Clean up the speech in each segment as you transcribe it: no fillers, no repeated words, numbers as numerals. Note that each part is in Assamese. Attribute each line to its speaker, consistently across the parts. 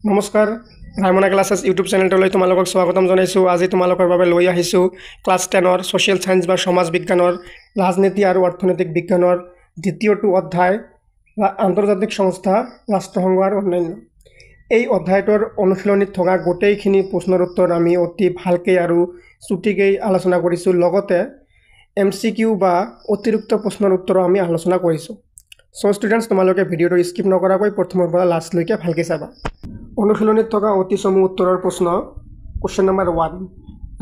Speaker 1: নমস্কাৰ ৰাইমনা ক্লাছেছ ইউটিউব চেনেলটোলৈ তোমালোকক স্বাগতম জনাইছোঁ। আজি তোমালোকৰ বাবে লৈ আহিছোঁ ক্লাছ 10ৰ ছ'চিয়েল সায়েন্স বা সমাজ বিজ্ঞানৰ ৰাজনীতি আৰু অৰ্থনৈতিক বিজ্ঞানৰ দ্বিতীয়টো অধ্যায় আন্তৰ্জাতিক সংস্থা ৰাষ্ট্ৰসংঘ আৰু অন্যান্য। এই অধ্যায়টোৰ অনুশীলনীত থকা গোটেইখিনি প্ৰশ্নৰ উত্তৰ আমি অতি ভালকৈ আৰু চুটিকৈ আলোচনা কৰিছোঁ। লগতে MCQ বা অতিৰিক্ত প্ৰশ্নৰ উত্তৰো আমি আলোচনা কৰিছোঁ। সো ষ্টুডেণ্টছ, তোমালোকে ভিডিঅ'টো স্কিপ নকৰাকৈ প্ৰথমৰ পৰা লাষ্টলৈকে ভালকৈ চাবা। অনুশীলনীত থকা অতি চমু উত্তৰৰ প্ৰশ্ন। কুৱেশ্যন নম্বৰ 1,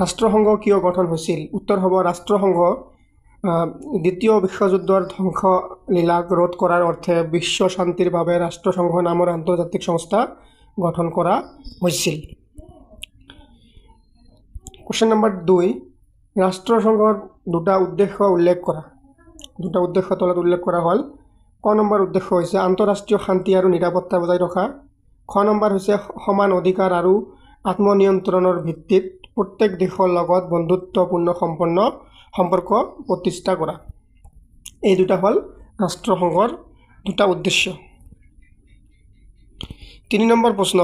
Speaker 1: ৰাষ্ট্ৰসংঘ কিয় গঠন হৈছিল? উত্তৰ হ'ব ৰাষ্ট্ৰসংঘ দ্বিতীয় বিশ্বযুদ্ধৰ ধ্বংসলীলাক ৰোধ কৰাৰ অৰ্থে বিশ্ব শান্তিৰ বাবে ৰাষ্ট্ৰসংঘ নামৰ আন্তৰ্জাতিক সংস্থা গঠন কৰা হৈছিল। কুৱেশ্যন নম্বৰ 2, ৰাষ্ট্ৰসংঘৰ দুটা উদ্দেশ্য উল্লেখ কৰা। দুটা উদ্দেশ্য তলত উল্লেখ কৰা হ'ল। ক নম্বৰ উদ্দেশ্য হৈছে আন্তঃৰাষ্ট্ৰীয় শান্তি আৰু নিৰাপত্তা বজাই ৰখা। খ নম্বৰ হৈছে সমান অধিকাৰ আৰু আত্মনিয়ন্ত্ৰণৰ ভিত্তিত প্ৰত্যেক দেশৰ লগত বন্ধুত্বপূৰ্ণ সম্পৰ্ক প্ৰতিষ্ঠা কৰা। এই দুটা হ'ল ৰাষ্ট্ৰসংঘৰ দুটা উদ্দেশ্য। 3 নম্বৰ প্ৰশ্ন,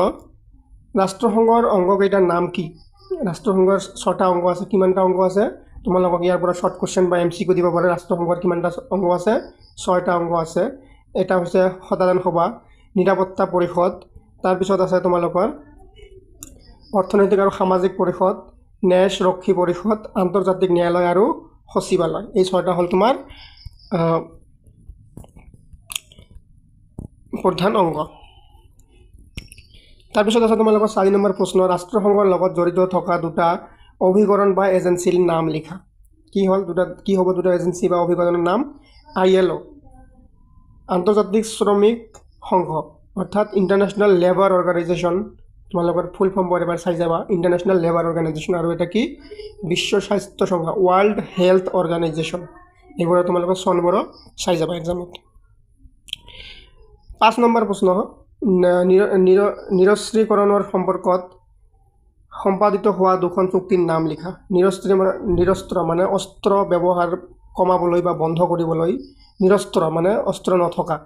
Speaker 1: ৰাষ্ট্ৰসংঘৰ অংগকেইটাৰ নাম কি? ৰাষ্ট্ৰসংঘৰ 6টা অংগ আছে। কিমানটা অংগ আছে? তোমালোকক ইয়াৰ পৰা শৰ্ট কুৱেশ্যন বা MCQ দিব পাৰে। ৰাষ্ট্ৰসংঘৰ কিমানটা অংগ আছে? 6টা অংগ আছে। এটা হৈছে সাধাৰণ সভা, নিৰাপত্তা পৰিষদ, তাৰপিছত আছে তোমালোকৰ অৰ্থনৈতিক আৰু সামাজিক পৰিষদ, ন্যায়ৰক্ষী পৰিষদ, আন্তৰ্জাতিক ন্যায়ালয় আৰু সচিবালয়। এই 6টা হ'ল তোমাৰ প্ৰধান অংগ। তাৰপিছত আছে তোমালোকৰ 4 নম্বৰ প্ৰশ্ন, ৰাষ্ট্ৰসংঘৰ লগত জড়িত থকা দুটা অভিকৰণ বা এজেঞ্চিৰ নাম লিখা। কি হ'ব দুটা এজেঞ্চি বা অভিকৰণৰ নাম? ILO আন্তৰ্জাতিক শ্ৰমিক সংঘ অৰ্থাৎ ইণ্টাৰনেশ্যনেল লেবাৰ অৰ্গেনাইজেশ্যন, তোমালোকৰ ফুল ফৰ্ম এবাৰ চাই যাবা। International labour organisation. আৰু এটা কি? বিশ্ব স্বাস্থ্য সংঘ, ৱৰ্ল্ড হেল্থ অৰ্গেনাইজেশ্যন। এইবোৰৰ তোমালোকৰ চনবোৰো চাই যাবা এক্সামত। 5 নম্বৰ প্ৰশ্ন, নিৰস্ত্ৰীকৰণৰ সম্পৰ্কত সম্পাদিত হোৱা দুখন চুক্তিৰ নাম লিখা। নিৰস্ত্ৰ মানে অস্ত্ৰ ব্যৱহাৰ কমাবলৈ বা বন্ধ কৰিবলৈ, নিৰস্ত্ৰ মানে অস্ত্ৰ নথকা।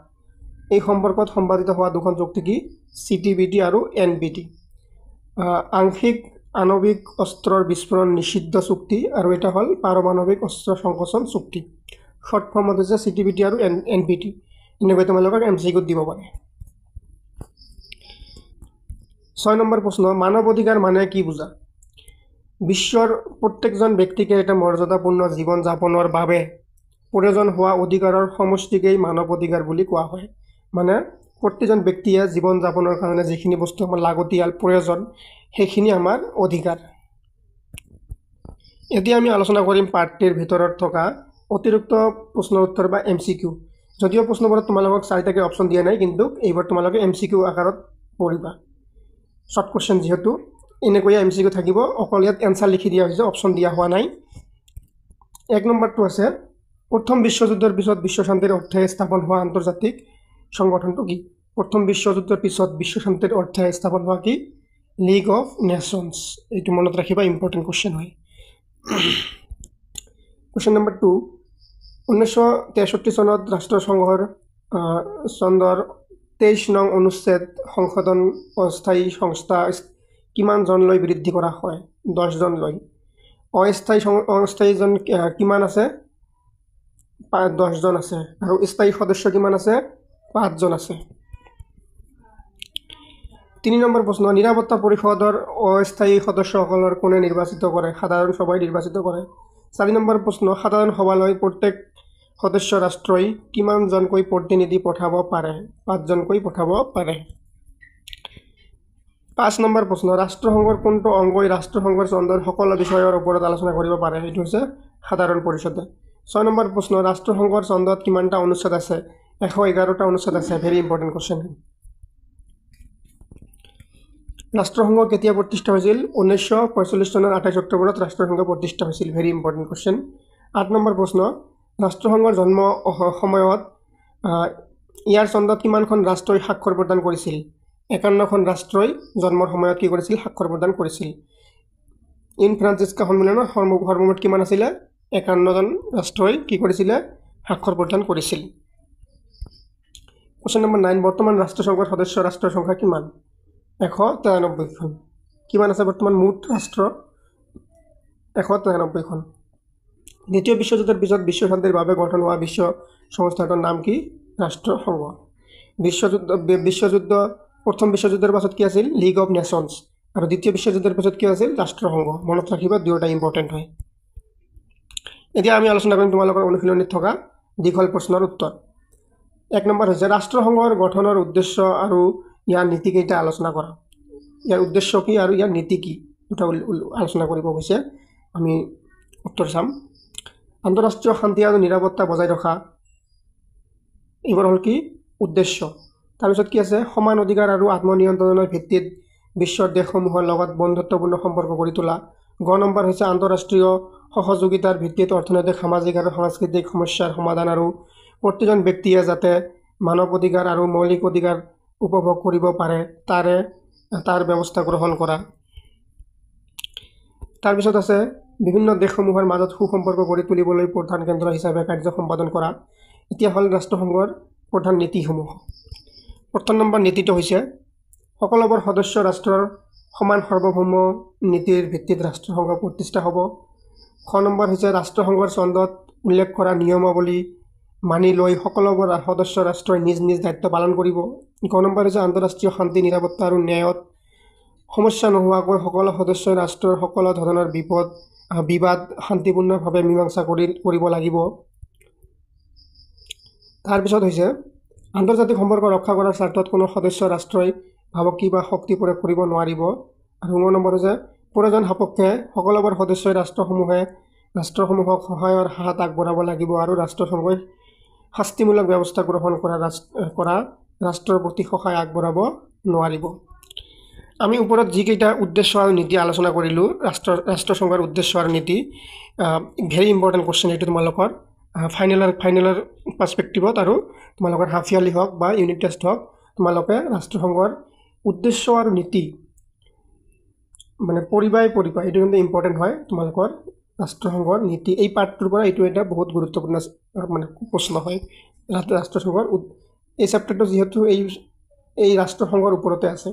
Speaker 1: এই সম্পৰ্কত সম্পাদিত হোৱা দুখন চুক্তি কি? CTBT আৰু NPT। আংশিক আণৱিক অস্ত্ৰৰ বিস্ফোৰণ নিষিদ্ধ চুক্তি, আৰু এটা হ'ল পাৰমাণৱিক অস্ত্ৰ সংকোচন চুক্তি। শৰ্ট ফৰ্মত হৈছে CTBT আৰু NPT। এনেকৈ তোমালোকক MCQ দিব পাৰে। 6 নম্বৰ প্ৰশ্ন, মানৱ অধিকাৰ মানে কি বুজা? বিশ্বৰ প্ৰত্যেকজন ব্যক্তিকে এটা মৰ্যাদাপূৰ্ণ জীৱন যাপনৰ বাবে প্ৰয়োজন হোৱা অধিকাৰৰ সমষ্টিকেই মানৱ অধিকাৰ বুলি কোৱা হয়। মানে প্ৰতিজন ব্যক্তিয়ে জীৱন যাপনৰ কাৰণে যিখিনি বস্তু আমাৰ লাগতিয়াল প্ৰয়োজন, সেইখিনি আমাৰ অধিকাৰ। এতিয়া আমি আলোচনা কৰিম পাৰ্টটিৰ ভিতৰত থকা অতিৰিক্ত প্ৰশ্নৰ উত্তৰ বা MCQ। যদিও প্ৰশ্নবোৰত তোমালোকক 4টাকৈ অপশ্যন দিয়া নাই, কিন্তু এইবাৰ তোমালোকে MCQ আকাৰত পঢ়িবা। শৰ্ট কুৱেশ্যন যিহেতু এনেকৈয়ে MCQ থাকিব, অকল ইয়াত এনচাৰ লিখি দিয়া হৈছে, অপশ্যন দিয়া হোৱা নাই। 1 নম্বৰটো আছে, প্ৰথম বিশ্বযুদ্ধৰ পিছত বিশ্ব শান্তিৰ অৰ্থে স্থাপন হোৱা আন্তৰ্জাতিক সংগঠনটো কি? প্ৰথম বিশ্বযুদ্ধৰ পিছত বিশ্ব শান্তিৰ অৰ্থে স্থাপন হোৱা কি? League of nations. এইটো মনত ৰাখিবা, ইম্পৰ্টেণ্ট কুৱেশ্যন হয়। কুৱেশ্যন নম্বৰ 2, 1963 চনত ৰাষ্ট্ৰসংঘৰ চনৰ 23 নং অনুচ্ছেদ সংশোধন অস্থায়ী সংস্থা কিমানজনলৈ বৃদ্ধি কৰা হয়? 10 জনলৈ। অস্থায়ীজন কিমান আছে? 10 জন আছে। আৰু স্থায়ী সদস্য কিমান আছে? 5 জন আছে। 3 নম্বৰ প্ৰশ্ন, নিৰাপত্তা পৰিষদৰ অস্থায়ী সদস্যসকলৰ কোনে নিৰ্বাচিত কৰে? সাধাৰণ সভাই নিৰ্বাচিত কৰে। 4 নম্বৰ প্ৰশ্ন, সাধাৰণ সভালৈ প্ৰত্যেক সদস্য ৰাষ্ট্ৰই কিমানজনকৈ প্ৰতিনিধি পঠাব পাৰে? 5 জনকৈ পঠাব পাৰে। 5 নম্বৰ প্ৰশ্ন, ৰাষ্ট্ৰসংঘৰ কোনটো অংগই ৰাষ্ট্ৰসংঘৰ চন্দৰ সকলো বিষয়ৰ ওপৰত আলোচনা কৰিব পাৰে? এইটো হৈছে সাধাৰণ পৰিষদে। 6 নম্বৰ প্ৰশ্ন, ৰাষ্ট্ৰসংঘৰ চন্দত কিমানটা অনুচ্ছেদ আছে? 111টা অনুচ্ছেদ আছে। Very important question. ৰাষ্ট্ৰসংঘ কেতিয়া প্ৰতিষ্ঠা হৈছিল? 1945 চনৰ 28 অক্টোবৰত ৰাষ্ট্ৰসংঘ প্ৰতিষ্ঠা হৈছিল। Very important question. 8 নম্বৰ প্ৰশ্ন, ৰাষ্ট্ৰসংঘৰ জন্ম সময়ত ইয়াৰ চন্দত কিমানখন ৰাষ্ট্ৰই স্বাক্ষৰ প্ৰদান কৰিছিল? 51খন ৰাষ্ট্ৰই জন্মৰ সময়ত কি কৰিছিল? স্বাক্ষৰ প্ৰদান কৰিছিল। ইন ফ্ৰান্সিছকা সন্মিলনত সৰ্বমুঠ কিমান আছিলে? 51জন ৰাষ্ট্ৰই কি কৰিছিলে? স্বাক্ষৰ প্ৰদান কৰিছিল। কুৱেশ্যন নম্বৰ 9, বৰ্তমান ৰাষ্ট্ৰসংঘৰ সদস্য ৰাষ্ট্ৰৰ সংখ্যা কিমান? 193খন। কিমান আছে বৰ্তমান মুঠ ৰাষ্ট্ৰ? 193খন। দ্বিতীয় বিশ্বযুদ্ধৰ পিছত বিশ্ব শান্তিৰ বাবে গঠন হোৱা বিশ্ব সংস্থাটোৰ নাম কি? ৰাষ্ট্ৰসংঘ। বিশ্বযুদ্ধ প্ৰথম বিশ্বযুদ্ধৰ পাছত কি আছিল? League of nations. আৰু দ্বিতীয় বিশ্বযুদ্ধৰ পিছত কি আছিল? ৰাষ্ট্ৰসংঘ। মনত ৰাখিবা, দুয়োটা ইম্পৰ্টেণ্ট হয়। এতিয়া আমি আলোচনা কৰিম তোমালোকৰ অনুশীলনীত থকা দীঘল প্ৰশ্নৰ উত্তৰ। 1 নম্বৰ হৈছে ৰাষ্ট্ৰসংঘৰ গঠনৰ উদ্দেশ্য আৰু ইয়াৰ নীতি কেইটা আলোচনা কৰা। ইয়াৰ উদ্দেশ্য কি আৰু ইয়াৰ নীতি কি দুটা আলোচনা কৰিব গৈছে। আমি উত্তৰ চাম। আন্তঃৰাষ্ট্ৰীয় শান্তি আৰু নিৰাপত্তা বজাই ৰখা, এইবোৰ হ'ল কি? উদ্দেশ্য। তাৰপিছত কি আছে? সমান অধিকাৰ আৰু আত্মনিয়ন্ত্ৰণৰ ভিত্তিত বিশ্বৰ দেশসমূহৰ লগত বন্ধুত্বপূৰ্ণ সম্পৰ্ক গঢ়ি তোলা। গ নম্বৰ হৈছে আন্তঃৰাষ্ট্ৰীয় সহযোগিতাৰ ভিত্তিত অৰ্থনৈতিক, সামাজিক আৰু সাংস্কৃতিক সমস্যাৰ সমাধান আৰু প্ৰতিজন ব্যক্তিয়ে যাতে মানৱ অধিকাৰ আৰু মৌলিক অধিকাৰ উপভোগ কৰিব পাৰে তাৰ ব্যৱস্থা গ্ৰহণ কৰা। তাৰপিছত আছে বিভিন্ন দেশসমূহৰ মাজত সুসম্পৰ্ক গঢ়ি তুলিবলৈ প্ৰধান কেন্দ্ৰ হিচাপে কাৰ্য সম্পাদন কৰা। এতিয়া হ'ল ৰাষ্ট্ৰসংঘৰ প্ৰধান নীতিসমূহ। প্ৰথম নম্বৰ নীতিটো হৈছে সকলোবোৰ সদস্য ৰাষ্ট্ৰৰ সমান সাৰ্বভৌম নীতিৰ ভিত্তিত ৰাষ্ট্ৰসংঘ প্ৰতিষ্ঠা হ'ব। খ নম্বৰ হৈছে ৰাষ্ট্ৰসংঘৰ চন্দত উল্লেখ কৰা নিয়মাৱলী মানি লৈ সকলোবোৰ সদস্য ৰাষ্ট্ৰই নিজ নিজ দায়িত্ব পালন কৰিব। গ নম্বৰ হৈছে আন্তঃৰাষ্ট্ৰীয় শান্তি, নিৰাপত্তা আৰু ন্যায়ত সমস্যা নোহোৱাকৈ সকলো সদস্য ৰাষ্ট্ৰৰ সকলো ধৰণৰ বিবাদ শান্তিপূৰ্ণভাৱে মীমাংসা কৰিব লাগিব। তাৰপিছত হৈছে আন্তৰ্জাতিক সম্পৰ্ক ৰক্ষা কৰাৰ স্বাৰ্থত কোনো সদস্য ৰাষ্ট্ৰই ভাবুকি বা শক্তি প্ৰয়োগ কৰিব নোৱাৰিব। আৰু 9 নম্বৰ হৈছে প্ৰয়োজন সাপেক্ষে সকলোবোৰ সদস্যই ৰাষ্ট্ৰসমূহক সহায়ৰ হাত আগবঢ়াব লাগিব আৰু ৰাষ্ট্ৰসংঘই শাস্তিমূলক ব্যৱস্থা গ্ৰহণ কৰা ৰাষ্ট্ৰৰ প্ৰতি সহায় আগবঢ়াব নোৱাৰিব। আমি ওপৰত যিকেইটা উদ্দেশ্য আৰু নীতি আলোচনা কৰিলোঁ, ৰাষ্ট্ৰসংঘৰ উদ্দেশ্য আৰু নীতি, ভেৰি ইম্পৰ্টেণ্ট কুৱেশ্যন এইটো তোমালোকৰ ফাইনেলৰ পাৰ্চপেক্টিভত আৰু তোমালোকৰ হাফ ইয়াৰলি হওক বা ইউনিট টেষ্ট হওক, তোমালোকে ৰাষ্ট্ৰসংঘৰ উদ্দেশ্য আৰু নীতি মানে পঢ়িবাই এইটো কিন্তু ইম্পৰ্টেণ্ট হয়। তোমালোকৰ ৰাষ্ট্ৰসংঘৰ নীতি এই পাৰ্টটোৰ পৰা এইটো এটা বহুত গুৰুত্বপূৰ্ণ মানে প্ৰশ্ন হয়। ৰাষ্ট্ৰসংঘৰ এই চেপ্টাৰটো যিহেতু এই ৰাষ্ট্ৰসংঘৰ ওপৰতে আছে,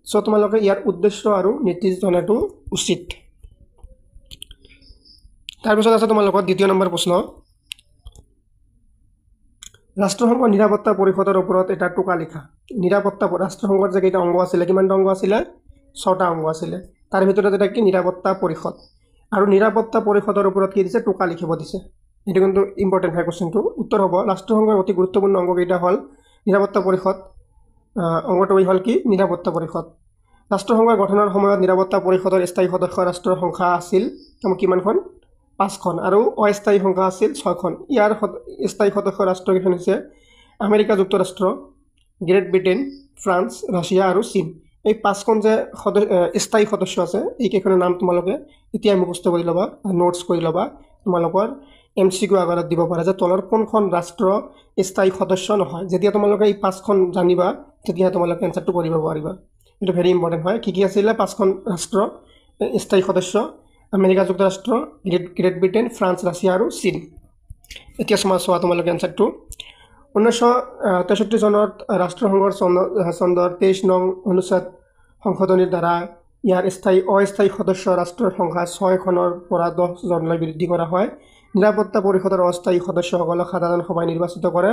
Speaker 1: চ' তোমালোকে ইয়াৰ উদ্দেশ্য আৰু নীতি জনাটো উচিত। তাৰপিছত আছে তোমালোকৰ 2 নম্বৰ প্ৰশ্ন, ৰাষ্ট্ৰসংঘৰ নিৰাপত্তা পৰিষদৰ ওপৰত এটা টোকা লিখা। ৰাষ্ট্ৰসংঘৰ যে কেইটা অংগ আছিলে, কিমানটা অংগ আছিলে? 6টা অংগ আছিলে। তাৰ ভিতৰত এটা কি? নিৰাপত্তা পৰিষদ। আৰু নিৰাপত্তা পৰিষদৰ ওপৰত কি দিছে? টোকা লিখিব দিছে। এইটো কিন্তু ইম্পৰ্টেণ্ট হয় কুৱেশ্যনটো। উত্তৰ হ'ব ৰাষ্ট্ৰসংঘৰ অতি গুৰুত্বপূৰ্ণ অংগকেইটা হ'ল নিৰাপত্তা পৰিষদ। অংগটো হ'ল কি? নিৰাপত্তা পৰিষদ। ৰাষ্ট্ৰসংঘৰ গঠনৰ সময়ত নিৰাপত্তা পৰিষদৰ স্থায়ী সদস্য ৰাষ্ট্ৰৰ সংখ্যা আছিল কিমানখন? 5খন আৰু অস্থায়ী সংখ্যা আছিল 6খন। ইয়াৰ স্থায়ী সদস্য ৰাষ্ট্ৰকেইখন হৈছে আমেৰিকা যুক্তৰাষ্ট্ৰ, গ্ৰেট ব্ৰিটেইন, ফ্ৰান্স, ৰাছিয়া আৰু চীন। এই 5খন যে স্থায়ী সদস্য আছে, এইকেইখনৰ নাম তোমালোকে এতিয়াই মুখস্থ কৰি ল'বা, নোটছ কৰি ল'বা। তোমালোকৰ MCQ আকাৰত দিব পাৰা যে তলৰ কোনখন ৰাষ্ট্ৰ স্থায়ী সদস্য নহয়। যেতিয়া তোমালোকে এই 5খন জানিবা, তেতিয়াহে তোমালোকে এনচাৰটো কৰিব পাৰিবা। এইটো ভেৰি ইম্পৰ্টেণ্ট হয়। কি আছিলে 5খন ৰাষ্ট্ৰ স্থায়ী সদস্য? আমেৰিকা যুক্তৰাষ্ট্ৰ, গ্ৰেট ব্ৰিটেইন, ফ্ৰান্স, ৰাছিয়া আৰু চীন। এতিয়া চোৱা তোমালোকে এনচাৰটো। 1963 চনত ৰাষ্ট্ৰসংঘৰ চন্দৰ 23 নং অনুচ্ছেদ সংশোধনীৰ দ্বাৰা ইয়াৰ অস্থায়ী সদস্য ৰাষ্ট্ৰৰ সংখ্যা 6খনৰ পৰা 10জনলৈ বৃদ্ধি কৰা হয়। নিৰাপত্তা পৰিষদৰ অস্থায়ী সদস্যসকলক সাধাৰণ সভাই নিৰ্বাচিত কৰে।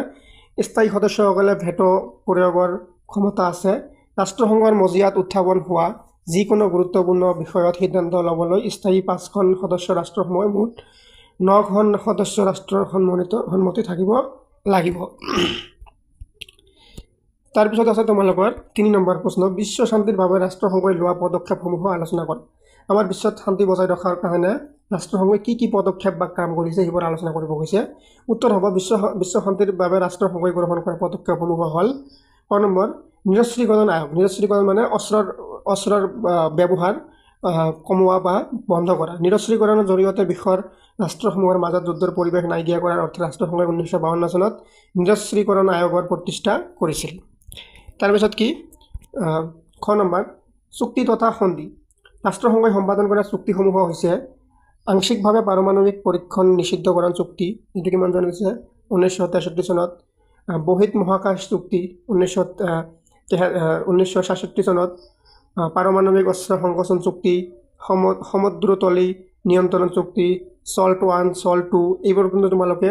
Speaker 1: স্থায়ী সদস্যসকলে ভেটো প্ৰয়োগৰ ক্ষমতা আছে। ৰাষ্ট্ৰসংঘৰ মজিয়াত উত্থাপন হোৱা যিকোনো গুৰুত্বপূৰ্ণ বিষয়ত সিদ্ধান্ত ল'বলৈ স্থায়ী 5খন সদস্য ৰাষ্ট্ৰসমূহে মুঠ 9খন সদস্য ৰাষ্ট্ৰৰ সন্মতি থাকিব লাগিব। তাৰপিছত আছে তোমালোকৰ 3 নম্বৰ প্ৰশ্ন, বিশ্ব শান্তিৰ বাবে ৰাষ্ট্ৰসংঘই লোৱা পদক্ষেপসমূহ আলোচনা কৰা। আমাৰ বিশ্বত শান্তি বজাই ৰখাৰ কাৰণে ৰাষ্ট্ৰসংঘই কি পদক্ষেপ বা কাম কৰিছে সেইবোৰ আলোচনা কৰিব গৈছে। উত্তৰ হ'ব বিশ্ব শান্তিৰ বাবে ৰাষ্ট্ৰসংঘই গ্ৰহণ কৰা পদক্ষেপসমূহ হ'ল ক নম্বৰ নিৰস্ত্ৰীকৰণ আয়োগ। নিৰস্ত্ৰীকৰণ মানে অস্ত্ৰৰ ব্যৱহাৰ কমোৱা বা বন্ধ কৰা। নিৰস্ত্ৰীকৰণৰ জৰিয়তে বিশ্বৰ ৰাষ্ট্ৰসমূহৰ মাজত যুদ্ধৰ পৰিৱেশ নাইকিয়া কৰাৰ অৰ্থে ৰাষ্ট্ৰসংঘই 1952 চনত নিৰস্ত্ৰীকৰণ আয়োগৰ প্ৰতিষ্ঠা কৰিছিল। তাৰপিছত কি? খ নম্বৰ চুক্তি তথা সন্ধি। ৰাষ্ট্ৰসংঘই সম্পাদন কৰা চুক্তিসমূহ হৈছে আংশিকভাৱে পাৰমাণৱিক পৰীক্ষণ নিষিদ্ধকৰণ চুক্তি, যিটো কিমান চনত হৈছে? 1963 চনত। বহিত মহাকাশ চুক্তি 19 1967 চনত পাৰমাণৱিক অস্ত্ৰ সংকোচন চুক্তি, সমুদ্ৰতলী নিয়ন্ত্ৰণ চুক্তি, SALT I, SALT II এইবোৰ কিন্তু তোমালোকে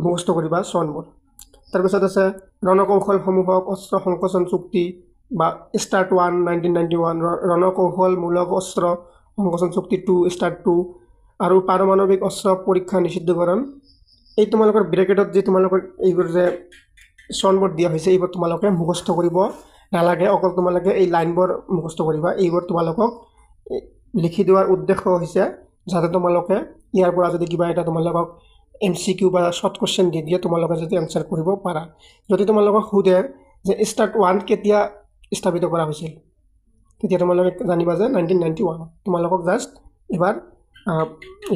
Speaker 1: মুখস্থ কৰিবা চনবোৰ। তাৰপিছত আছে ৰণকৌশলসমূহক অস্ত্ৰ সংকোচন চুক্তি বা START I 1991, ৰণকৌশলমূলক অস্ত্ৰ সংকোচন চুক্তি 2 START II আৰু পাৰমাণৱিক অস্ত্ৰ পৰীক্ষা নিষিদ্ধকৰণ। এই তোমালোকৰ ব্ৰেকেটত যে তোমালোকৰ এইবোৰ যে চনবোৰ দিয়া হৈছে এইবোৰ তোমালোকে মুখস্থ কৰিব নালাগে, অকল তোমালোকে এই লাইনবোৰ মুখস্থ কৰিবা। এইবোৰ তোমালোকক লিখি দিয়াৰ উদ্দেশ্য হৈছে যাতে তোমালোকে ইয়াৰ পৰা যদি কিবা এটা তোমালোকক MCQ বা শৰ্ট কুৱেশ্যন দি দিয়ে তোমালোকে যদি এনচাৰ কৰিব পাৰা। যদি তোমালোকক সোধে যে START I কেতিয়া স্থাপিত কৰা হৈছিল তেতিয়া তোমালোকে জানিবা যে 1991। তোমালোকক জাষ্ট এবাৰ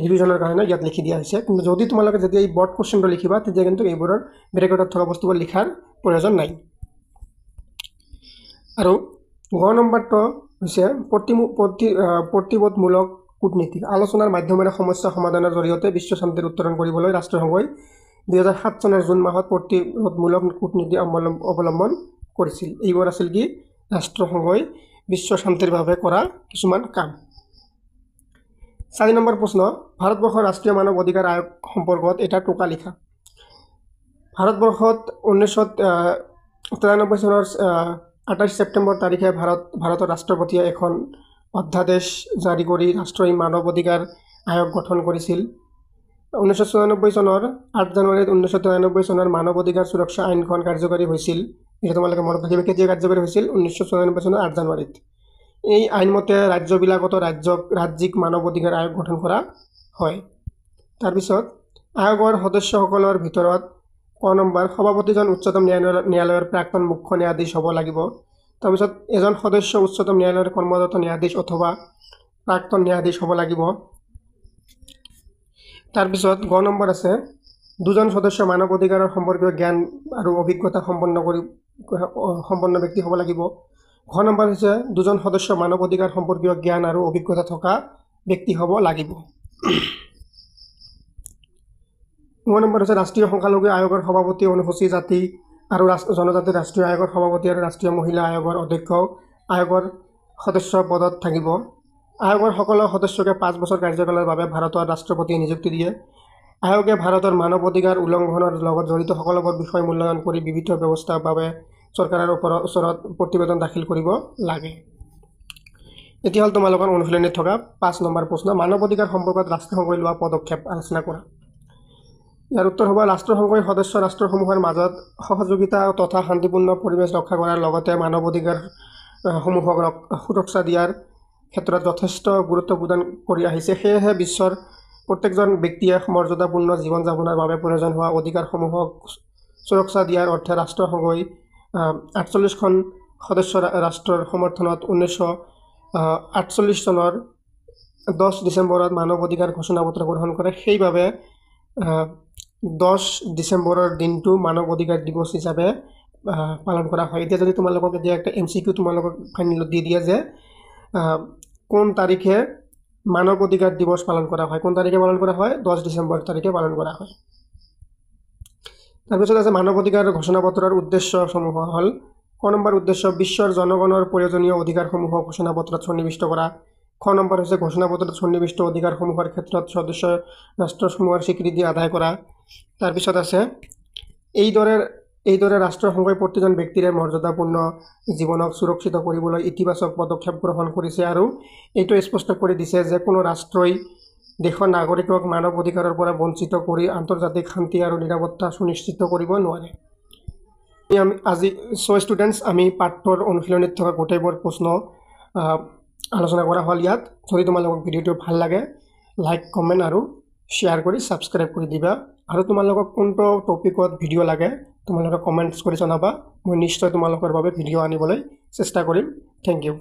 Speaker 1: ৰিভিজনৰ কাৰণে ইয়াত লিখি দিয়া হৈছে। কিন্তু যদি তোমালোকে যেতিয়া এই বৰ্ড কুৱেশ্যনটো লিখিবা তেতিয়া কিন্তু এইবোৰৰ ব্ৰেকেটত থকা বস্তুবোৰ লিখাৰ প্ৰয়োজন নাই। আৰু গ নম্বৰটো হৈছে প্ৰতিবোধমূলক কূটনীতি। আলোচনাৰ মাধ্যমেৰে সমস্যা সমাধানৰ জৰিয়তে বিশ্ব শান্তিৰ উত্তৰণ কৰিবলৈ ৰাষ্ট্ৰসংঘই 2007 চনৰ জুন মাহত প্ৰতিবোধমূলক কূটনীতি অৱলম্বন কৰিছিল। এইবোৰ আছিল কি ৰাষ্ট্ৰসংঘই বিশ্ব শান্তিৰ বাবে কৰা কিছুমান কাম। 4 নম্বৰ প্ৰশ্ন, ভাৰতবৰ্ষৰ ৰাষ্ট্ৰীয় মানৱ অধিকাৰ আয়োগ সম্পৰ্কত এটা টোকা লিখা। ভাৰতবৰ্ষত 1993 চনৰ 28 ছেপ্টেম্বৰ তাৰিখে ভাৰতৰ ৰাষ্ট্ৰপতিয়ে এখন অধ্যাদেশ জাৰি কৰি ৰাষ্ট্ৰীয় মানৱ অধিকাৰ আয়োগ গঠন কৰিছিল। 1994 চনৰ 8 জানুৱাৰীত 1993 চনৰ মানৱ অধিকাৰ সুৰক্ষা আইনখন কাৰ্যকৰী হৈছিল। এটা তোমালোকে মনত ৰাখিবা কেতিয়া কাৰ্যকৰী হৈছিল, 1994 চনৰ 8 জানুৱাৰীত। এই আইনমতে ৰাজ্যবিলাকতো ৰাজ্যিক মানৱ অধিকাৰ আয়োগ গঠন কৰা হয়। তাৰপিছত আয়োগৰ সদস্যসকলৰ ভিতৰত ক নম্বৰ সভাপতিজন উচ্চতম ন্যায়ালয়ৰ প্ৰাক্তন মুখ্য ন্যায়াধীশ হ'ব লাগিব। তাৰপিছত এজন সদস্য উচ্চতম ন্যায়ালয়ৰ কৰ্মৰত ন্যায়াধীশ অথবা প্ৰাক্তন ন্যায়াধীশ হ'ব লাগিব। তাৰপিছত গ নম্বৰ আছে দুজন সদস্য মানৱ অধিকাৰৰ সম্পৰ্কীয় জ্ঞান আৰু অভিজ্ঞতা সম্পন্ন ব্যক্তি হ'ব লাগিব। ঘ নম্বৰ হৈছে দুজন সদস্য মানৱ অধিকাৰ সম্পৰ্কীয় জ্ঞান আৰু অভিজ্ঞতা থকা ব্যক্তি হ'ব লাগিব। ঙ নম্বৰ হৈছে ৰাষ্ট্ৰীয় সংখ্যালঘু আয়োগৰ সভাপতি, অনুসূচিত জাতি আৰু জনজাতি ৰাষ্ট্ৰীয় আয়োগৰ সভাপতি আৰু ৰাষ্ট্ৰীয় মহিলা আয়োগৰ অধ্যক্ষ আয়োগৰ সদস্য পদত থাকিব। আয়োগৰ সকলো সদস্যকে 5 বছৰ কাৰ্যকালৰ বাবে ভাৰতৰ ৰাষ্ট্ৰপতিয়ে নিযুক্তি দিয়ে। আয়োগে ভাৰতৰ মানৱ অধিকাৰ উলংঘনৰ লগত জড়িত সকলোবোৰ বিষয় মূল্যায়ন কৰি বিবিধ ব্যৱস্থাৰ বাবে চৰকাৰৰ ওচৰত প্ৰতিবেদন দাখিল কৰিব লাগে। এতিয়া হ'ল তোমালোকৰ অনুশীলনীত থকা 5 নম্বৰ প্ৰশ্ন, মানৱ অধিকাৰ সম্পৰ্কত ৰাষ্ট্ৰসংঘই লোৱা পদক্ষেপ আলোচনা কৰা। ইয়াৰ উত্তৰ হ'ব ৰাষ্ট্ৰসংঘই সদস্য ৰাষ্ট্ৰসমূহৰ মাজত সহযোগিতা তথা শান্তিপূৰ্ণ পৰিৱেশ ৰক্ষা কৰাৰ লগতে মানৱ অধিকাৰ সমূহক সুৰক্ষা দিয়াৰ ক্ষেত্ৰত যথেষ্ট গুৰুত্ব প্ৰদান কৰি আহিছে। সেয়েহে বিশ্বৰ প্ৰত্যেকজন ব্যক্তিয়ে মৰ্যাদাপূৰ্ণ জীৱন যাপনৰ বাবে প্ৰয়োজন হোৱা অধিকাৰসমূহক সুৰক্ষা দিয়াৰ অৰ্থে ৰাষ্ট্ৰসংঘই 48খন সদস্য ৰাষ্ট্ৰৰ সমৰ্থনত 1948 চনৰ 10 ডিচেম্বৰত মানৱ অধিকাৰ ঘোষণাপত্ৰ গ্ৰহণ কৰে। সেইবাবে 10 ডিচেম্বৰৰ দিনটো মানৱ অধিকাৰ দিৱস হিচাপে পালন কৰা হয়। এতিয়া যদি তোমালোকক এতিয়া একটা MCQ তোমালোকক ফাইনেলত দি দিয়ে যে কোন তাৰিখে মানৱ অধিকাৰ দিৱস পালন কৰা হয়, কোন তাৰিখে পালন কৰা হয়, 10 ডিচেম্বৰ তাৰিখে পালন কৰা হয়। তাৰপিছত আছে মানৱ অধিকাৰ ঘোষণাপত্ৰৰ উদ্দেশ্যসমূহ হ'ল ক নম্বৰ উদ্দেশ্য বিশ্বৰ জনগণৰ প্ৰয়োজনীয় অধিকাৰসমূহক ঘোষণাপত্ৰত সন্নিৱিষ্ট কৰা। খ নম্বৰ হৈছে ঘোষণাপত্ৰত সন্নিৱিষ্ট অধিকাৰসমূহৰ ক্ষেত্ৰত সদস্য ৰাষ্ট্ৰসমূহৰ স্বীকৃতি আদায় কৰা। তাৰপিছত আছে এইদৰে ৰাষ্ট্ৰসংঘই প্ৰতিজন ব্যক্তিৰে মৰ্যাদাপূৰ্ণ জীৱনক সুৰক্ষিত কৰিবলৈ ইতিবাচক পদক্ষেপ গ্ৰহণ কৰিছে আৰু এইটো স্পষ্ট কৰি দিছে যে কোনো ৰাষ্ট্ৰই দেশৰ নাগৰিকক মানৱ অধিকাৰৰ পৰা বঞ্চিত কৰি আন্তৰ্জাতিক শান্তি আৰু নিৰাপত্তা সুনিশ্চিত কৰিব নোৱাৰে। আজি ষ্টুডেণ্টছ আমি পাঠৰ অনুশীলনীত থকা গোটেইবোৰ প্ৰশ্ন আলোচনা কৰা হ'ল ইয়াত। যদি তোমালোকক ভিডিঅ'টো ভাল লাগে লাইক কমেণ্ট আৰু শ্বেয়াৰ কৰি ছাবস্ক্ৰাইব কৰি দিবা। আৰু তোমালোকক কোনটো টপিকত ভিডিঅ' লাগে তোমালোকে কমেণ্টছ কৰি জনাবা। মই নিশ্চয় তোমালোকৰ বাবে ভিডিঅ' আনিবলৈ চেষ্টা কৰিম। Thank U.